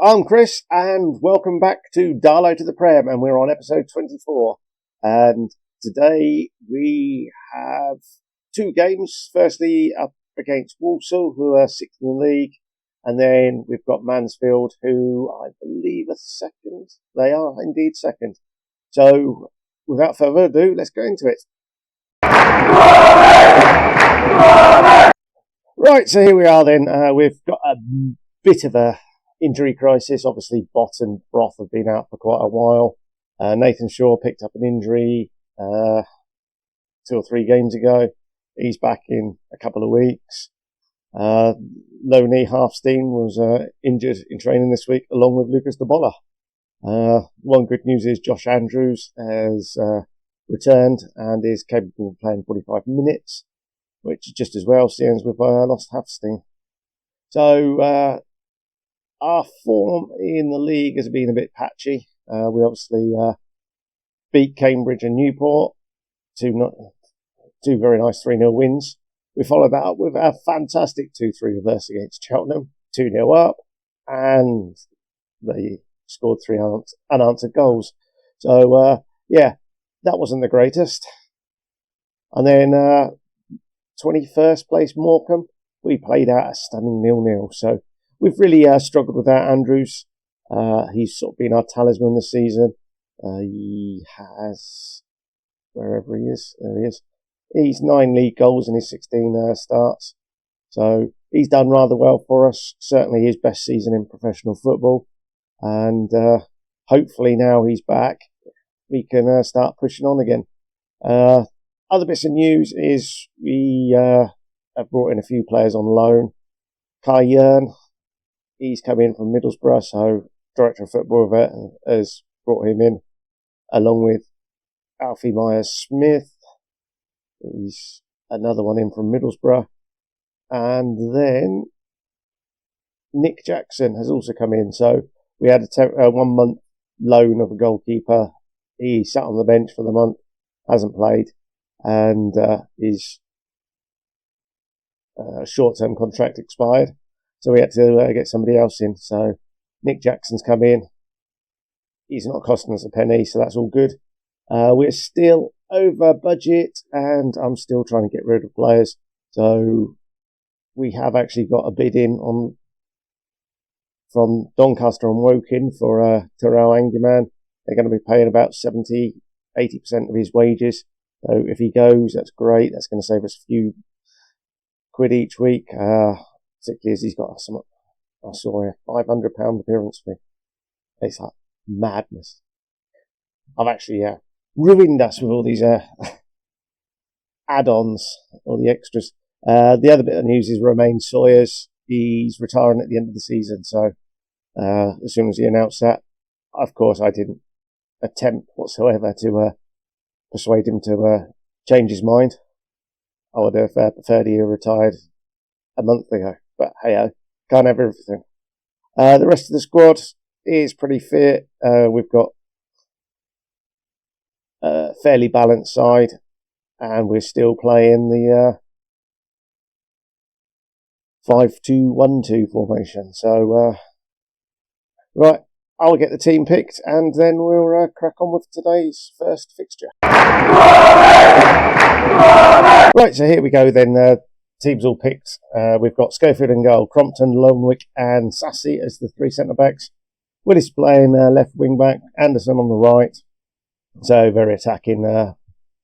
I'm Chris, and welcome back to Darlo to the Prem, and we're on episode 24. And today we have two games. Firstly, up against Walsall, who are sixth in the league, and then we've got Mansfield, who I believe are second. They are indeed second. So, without further ado, let's go into it. Right, so here we are then. We've got a bit of a injury crisis. Obviously, Bott and Broth have been out for quite a while. Nathan Shaw picked up an injury 2 or 3 games ago. He's back in a couple of weeks. Loney Halfstein was injured in training this week, along with Lucas de Bolla. One good news is Josh Andrews has returned and is capable of playing 45 minutes, which is just as well, seeing as we've lost Halfstein. So, our form in the league has been a bit patchy. We obviously beat Cambridge and Newport, two very nice 3-0 wins. We followed that up with a fantastic 2-3 reverse against Cheltenham, 2-0 up, and they scored 3 unanswered goals. So, yeah, that wasn't the greatest. And then 21st place Morecambe, we played out a stunning 0-0. So we've really struggled without Andrews. He's sort of been our talisman this season. He has, wherever he is, there he is. He's 9 league goals in his 16 starts. So he's done rather well for us. Certainly his best season in professional football. And hopefully now he's back, we can start pushing on again. Other bits of news is we have brought in a few players on loan. Kai Yearn, he's come in from Middlesbrough, so Director of Football has brought him in, along with Alfie Myers-Smith. He's another one in from Middlesbrough. And then Nick Jackson has also come in. So we had a 1 month loan of a goalkeeper. He sat on the bench for the month, hasn't played, and his short-term contract expired. So we had to get somebody else in. So Nick Jackson's come in. He's not costing us a penny, so that's all good. We're still over budget, and I'm still trying to get rid of players. So we have actually got a bid in from Doncaster and Woking for Terrell Angerman. They're going to be paying about 70-80% of his wages. So if he goes, that's great. That's going to save us a few quid each week. Particularly as he's got I saw a £500 appearance fee. It's like madness. I've actually ruined us with all these add-ons, all the extras. The other bit of news is Romain Sawyers. He's retiring at the end of the season. So as soon as he announced that, of course, I didn't attempt whatsoever to persuade him to change his mind. I would have preferred he had retired a month ago. But hey, can't have everything. The rest of the squad is pretty fit. We've got a fairly balanced side, and we're still playing the 5-2-1-2 formation. So, right, I'll get the team picked, and then we'll crack on with today's first fixture. Right, so here we go then. Teams all picked. We've got Schofield in goal, Crompton, Lonewick and Sassy as the 3 centre-backs. Willis playing left wing-back, Anderson on the right. So very attacking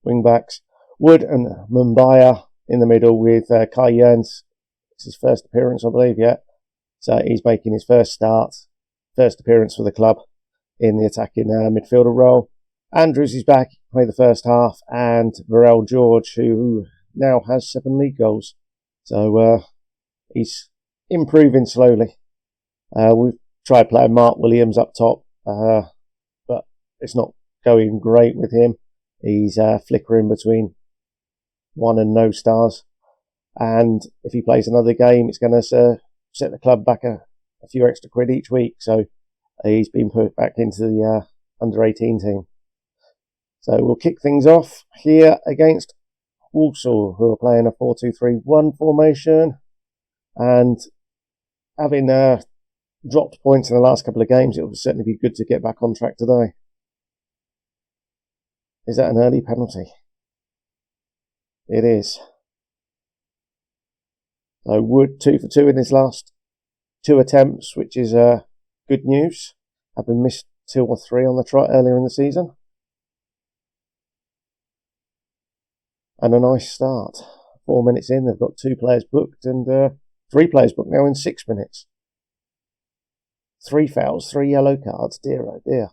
wing-backs. Wood and Mumbai in the middle with Kai Yearns. It's his first appearance, I believe, yeah. So he's making his first appearance for the club in the attacking midfielder role. Andrews is back, played the first half, and Varel George, who now has 7 league goals. So he's improving slowly. We've tried playing Mark Williams up top, but it's not going great with him. He's flickering between 1 and no stars. And if he plays another game, it's going to set the club back a few extra quid each week. So he's been put back into the under-18 team. So we'll kick things off here against Walsall, who are playing a 4-2-3-1 formation, and having dropped points in the last couple of games, it would certainly be good to get back on track today. Is that an early penalty? It is. So Wood 2 for 2 in his last 2 attempts, which is good news. Having missed 2 or 3 on the trot earlier in the season. And a nice start. 4 minutes in, they've got 2 players booked and 3 players booked now in 6 minutes. 3 fouls, 3 yellow cards. Dear oh dear.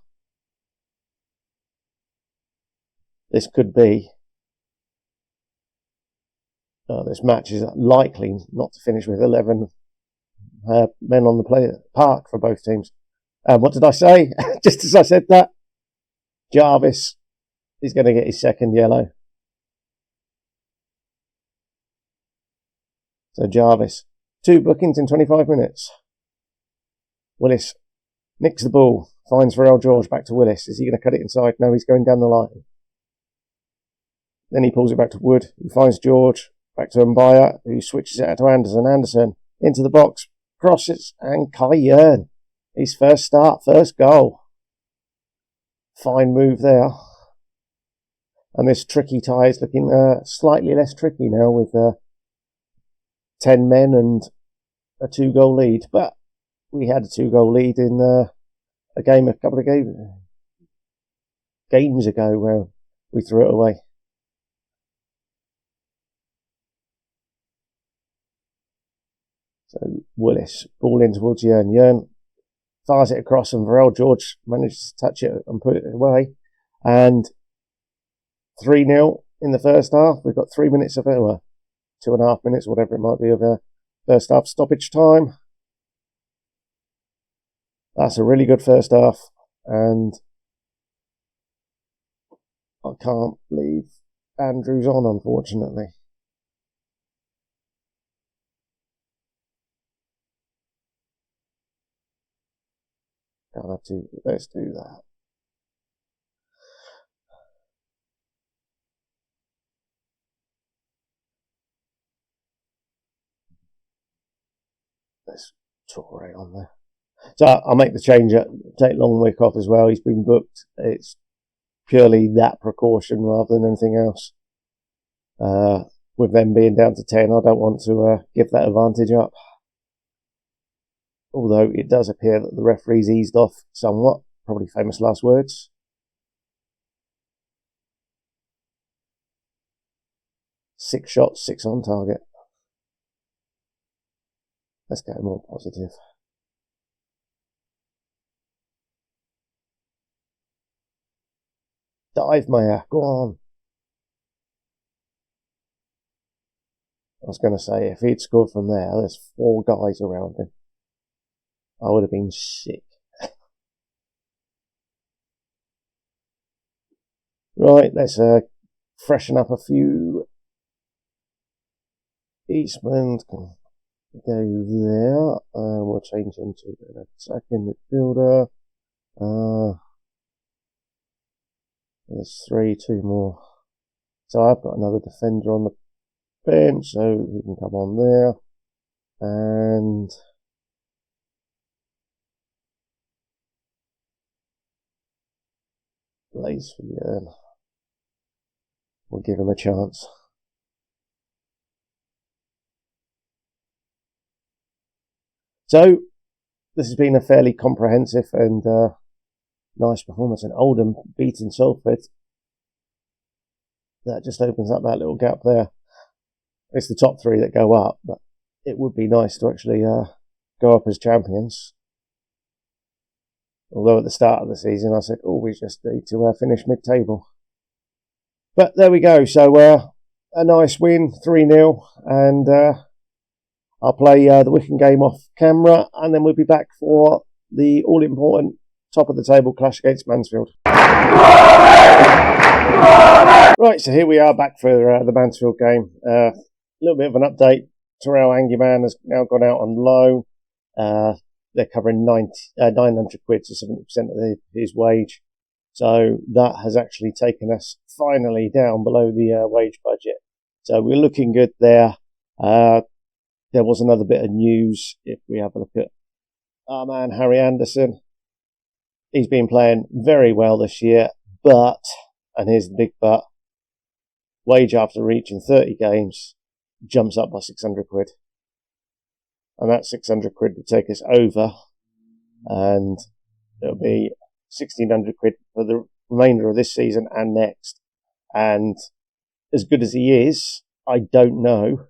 This could be. This match is likely not to finish with 11 men on the park for both teams. What did I say? Just as I said that, Jarvis is going to get his second yellow. So Jarvis, 2 bookings in 25 minutes. Willis nicks the ball, finds Varel George, back to Willis. Is he going to cut it inside? No, he's going down the line. Then he pulls it back to Wood. He finds George, back to Mbaya, who switches it out to Anderson. Anderson into the box, crosses, and Kai Yearn. His first start, first goal. Fine move there. And this tricky tie is looking slightly less tricky now with 10 men and a 2-goal lead. But we had a 2-goal lead in a game a couple of games ago where we threw it away. So Willis, ball in towards Yearn. Yearn fires it across and Varel George manages to touch it and put it away. And 3-0 in the first half. We've got 3 minutes of it, 2.5 minutes, whatever it might be, of first half stoppage time. That's a really good first half. And I can't believe Andrew's on, unfortunately. I'll have to, let's do that. There's Torre on there. So I'll make the change, take Longwick off as well. He's been booked. It's purely that precaution rather than anything else. With them being down to 10, I don't want to give that advantage up. Although it does appear that the referee's eased off somewhat. Probably famous last words. Six shots, 6 on target. Let's go more positive. Dive, Maya. Go on. I was going to say, if he'd scored from there, there's 4 guys around him. I would have been sick. Right, let's freshen up a few. Eastman can go there. We'll change into an attacking midfielder. There's 3, 2 more. So I've got another defender on the bench, so he can come on there. And Blaze for Yearn. We'll give him a chance. So, this has been a fairly comprehensive and nice performance. And Oldham beating Salford. That just opens up that little gap there. It's the top 3 that go up, but it would be nice to actually go up as champions. Although at the start of the season I said, we just need to finish mid-table. But there we go. So a nice win, 3-0. And I'll play the Wycombe game off camera. And then we'll be back for the all-important top of the table clash against Mansfield. Right, so here we are back for the Mansfield game. A little bit of an update. Terrell Anguman has now gone out on loan. They're covering 900 quid, so 70% of his wage. So that has actually taken us finally down below the wage budget. So we're looking good there. There was another bit of news. If we have a look at our man Harry Anderson. He's been playing very well this year, but, and here's the big but, wage after reaching 30 games jumps up by 600 quid. And that 600 quid would take us over, and it'll be 1,600 quid for the remainder of this season and next. And as good as he is, I don't know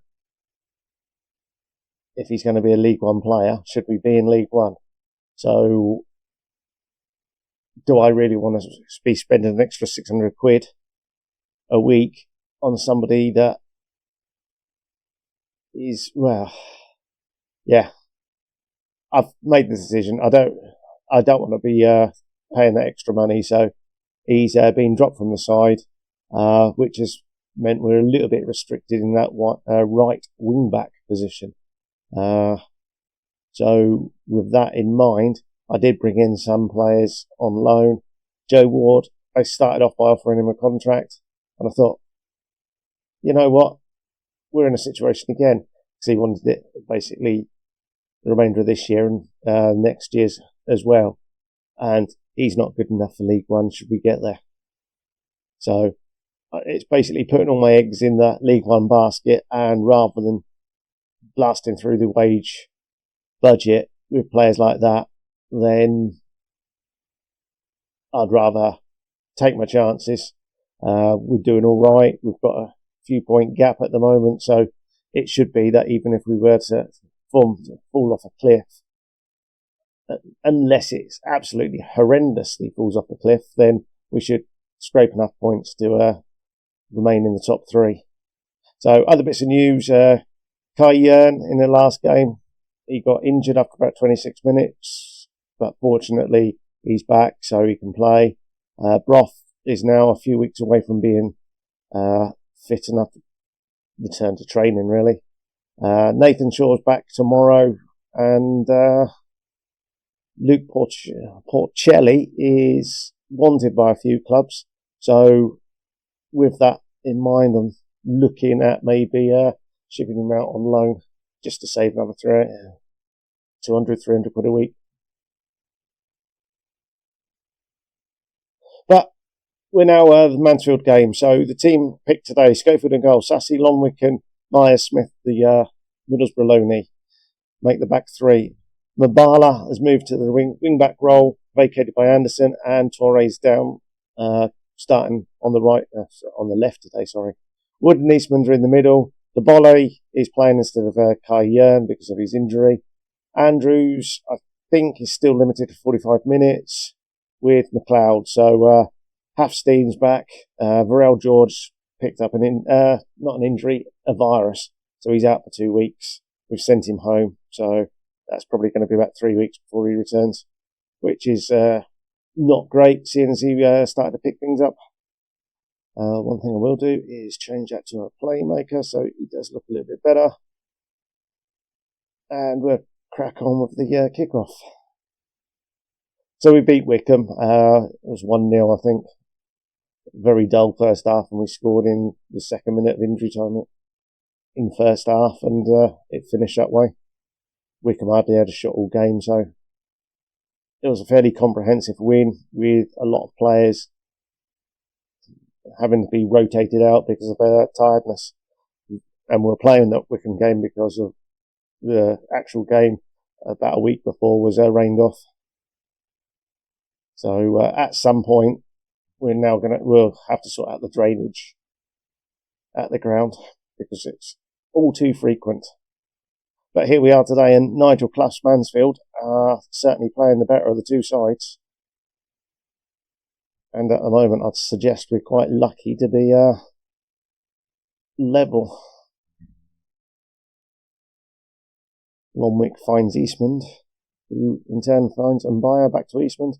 if he's going to be a League One player, should we be in League One. So, do I really want to be spending an extra 600 quid a week on somebody that is, well, yeah, I've made the decision. I don't want to be paying that extra money. So he's been dropped from the side, which has meant we're a little bit restricted in that right wing back position. So with that in mind, I did bring in some players on loan. Joe Ward, I started off by offering him a contract, and I thought, you know what, we're in a situation again, because he wanted it basically the remainder of this year and next year's as well. And he's not good enough for League One should we get there. So it's basically putting all my eggs in the League One basket, and rather than blasting through the wage budget with players like that, then I'd rather take my chances. We're doing all right. We've got a few point gap at the moment, so it should be that even if we were to fall off a cliff, unless it's absolutely horrendously falls off a cliff, then we should scrape enough points to remain in the top three. So other bits of news, Kai Yearn in the last game, he got injured after about 26 minutes, but fortunately he's back so he can play. Broth is now a few weeks away from being fit enough to return to training, really. Nathan Shaw's back tomorrow, and Luke Porcelli is wanted by a few clubs. So with that in mind, I'm looking at maybe shipping him out on loan just to save another 200, 300 quid a week. But we're now the Mansfield game. So the team picked today: Schofield in goal, Sassy, Lonwickan, Myers, Smith, the Middlesbrough loanee, make the back three. Mabala has moved to the wing back role, vacated by Anderson, and Torres down, starting on the right, on the left today. Sorry, Wood and Eastman are in the middle. The Bolle is playing instead of Kai Yearn because of his injury. Andrews, I think, is still limited to 45 minutes with McLeod. So Hafstein's back. Varel George picked up not an injury, a virus. So he's out for 2 weeks. We've sent him home. So that's probably going to be about 3 weeks before he returns, which is not great, seeing as he started to pick things up. One thing I will do is change that to a playmaker so he does look a little bit better. And we'll crack on with the kickoff. So we beat Wickham. It was 1-0, I think. Very dull first half, and we scored in the second minute of injury time in first half, and it finished that way. Wickham hardly had a shot all game, so it was a fairly comprehensive win with a lot of players having to be rotated out because of their tiredness. And we're playing that Wickham game because of the actual game about a week before was rained off. So at some point, we'll have to sort out the drainage at the ground because it's all too frequent. But here we are today, and Nigel Clough's Mansfield are certainly playing the better of the two sides. And at the moment, I'd suggest we're quite lucky to be level. Lonwick finds Eastman, who in turn finds Mbaya, back to Eastman.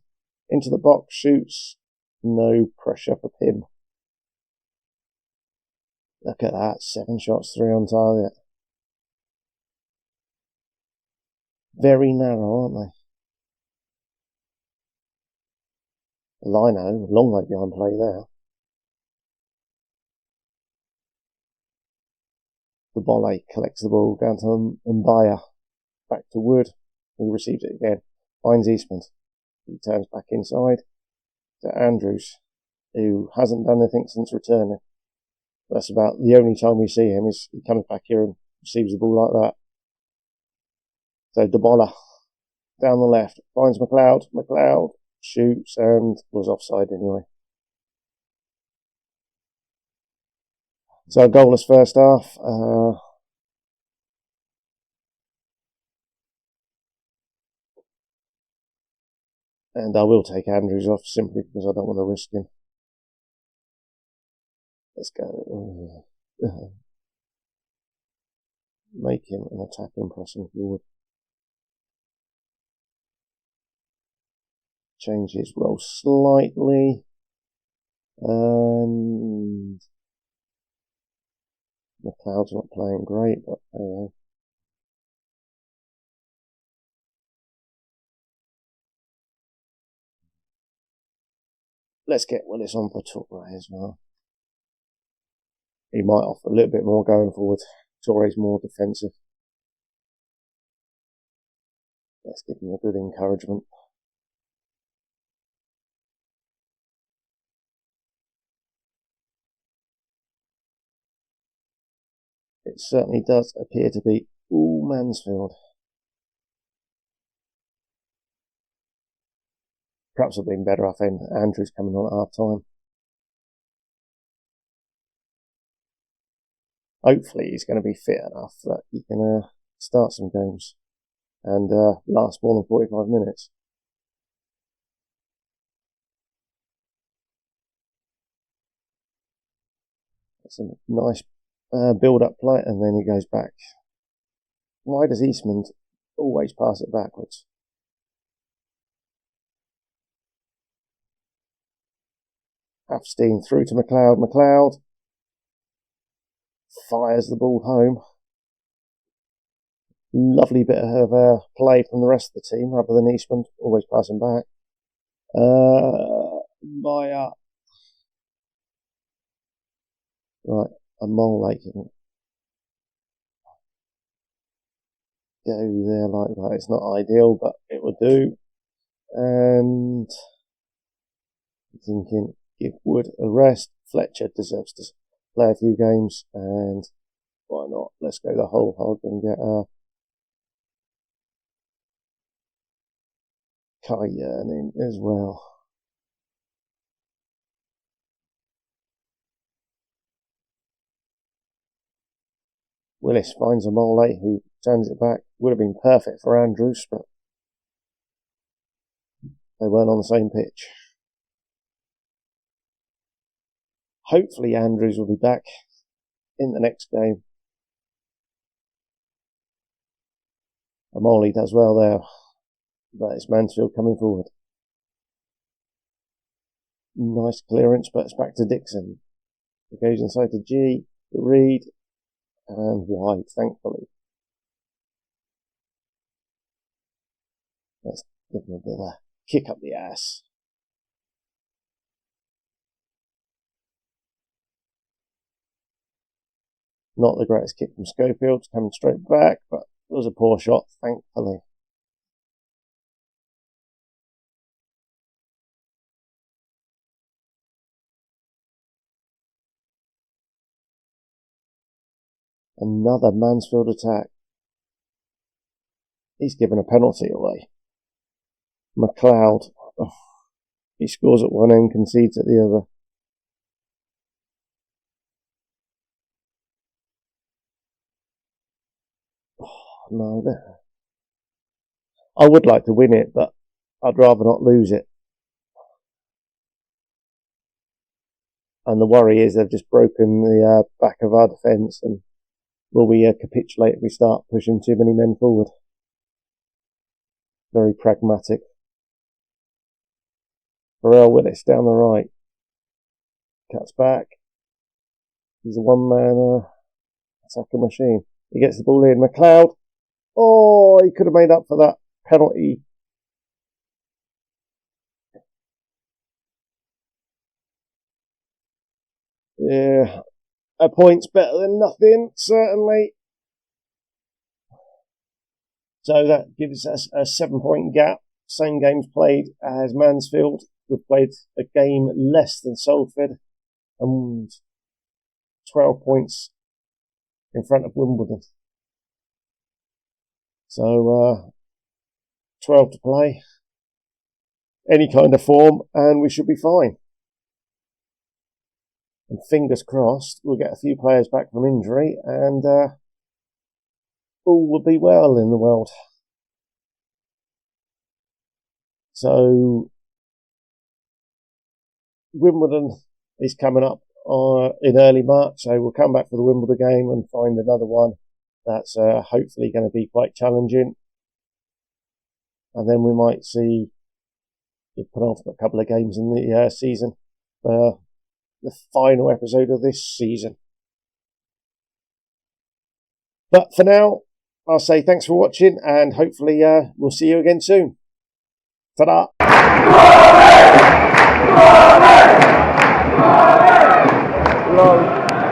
Into the box, shoots. No pressure for him. Look at that, 7 shots, 3 on target. Very narrow, aren't they? Lino, long way behind play there. The Bolle collects the ball down to Mbaya. Back to Wood. He receives it again. finds Eastman. He turns back inside to Andrews, who hasn't done anything since returning. That's about the only time we see him, is he comes back here and receives the ball like that. So Darlo down the left finds McLeod. McLeod shoots and was offside anyway. So goalless first half. And I will take Andrews off simply because I don't want to risk him. Let's go. Make him an attacking pressing forward. Change his role slightly. And McLeod's not playing great, but let's get Willis on for Torre as well. He might offer a little bit more going forward. Torre's more defensive. Let's give him a good encouragement. It certainly does appear to be all Mansfield. Perhaps it'd been better off Andrews coming on at half time. Hopefully he's going to be fit enough that he can start some games and last more than 45 minutes. It's a nice build-up play, and then he goes back. Why does Eastman always pass it backwards? Hafstein through to McLeod. McLeod fires the ball home. Lovely bit of play from the rest of the team, other than Eastman, always passing back. Maya. Right, a Mole Lake can go there like that. It's not ideal, but it would do. And thinking, give Wood a rest. Fletcher deserves to play a few games, and why not? Let's go the whole hog and get Cayenne in as well. Willis finds a Mole who turns it back. Would have been perfect for Andrews, but they weren't on the same pitch. Hopefully Andrews will be back in the next game. Amoli does well there, but it's Mansfield coming forward. Nice clearance, but it's back to Dixon. It goes inside to G, to Reed, and wide, thankfully. Let's give him a bit of a kick up the ass. Not the greatest kick from Schofield, coming straight back, but it was a poor shot, thankfully. Another Mansfield attack. He's given a penalty away. McLeod. Oh, he scores at one end, concedes at the other. Oh, no. I would like to win it, but I'd rather not lose it. And the worry is they've just broken the back of our defence, and will we capitulate if we start pushing too many men forward? Very pragmatic. Pharrell Willis down the right. Cuts back. He's a one-man attacker machine. He gets the ball in. McLeod. Oh, he could have made up for that penalty. Yeah, a point's better than nothing, certainly. So that gives us a 7-point gap same games played as Mansfield. We've played a game less than Salford and 12 points in front of Wimbledon. So 12 to play. Any kind of form and we should be fine. And fingers crossed we'll get a few players back from injury and all will be well in the world. So Wimbledon is coming up in early March, so we'll come back for the Wimbledon game and find another one that's hopefully going to be quite challenging. And then we might see the penultimate couple of games in the season for the final episode of this season. But for now, I'll say thanks for watching and hopefully we'll see you again soon. Ta-da!